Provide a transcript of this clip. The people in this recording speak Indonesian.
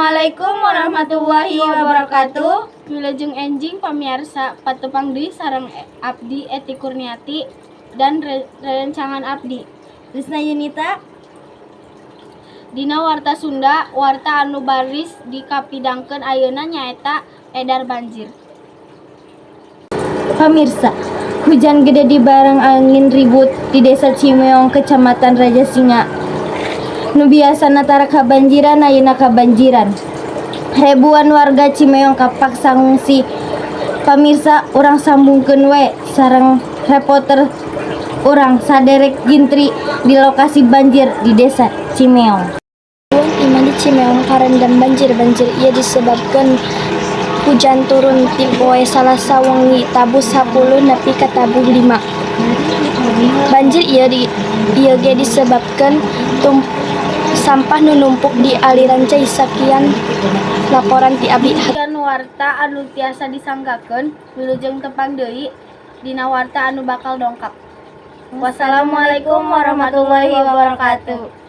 Assalamualaikum warahmatullahi wabarakatuh. Wilujeng enjing pamirsa patupang deui sareng abdi Eti Kurniati dan rerencangan abdi Risna Yunita. Dina warta Sunda, warta anu baris dikapidangkeun ayeuna nyaeta edar banjir. Pamirsa, hujan gede di bareng angin ribut di Desa Cimeong, Kecamatan Raja Singa. Nu biasana tara kabanjiran ayeuna kabanjiran. Ribuan warga Cimeong kapaksa ngungsi. Pamirsa, urang sambungkeun we sareng reporter urang saderek Gintri di lokasi banjir di Desa Cimeong. Iman di Cimeong karendam banjir ieu disebabkeun hujan turun ti poe Salasa wengi tabuh 10 nepi ka tabuh 5. Banjir ieu ge disebabkeun sampah nu numpuk di aliran cai. Sakian laporan ti abdi. Sakian warta anu tiasa disanggakeun, wilujeng tepang deui dina warta anu bakal dongkap. Wassalamualaikum warahmatullahi wabarakatuh.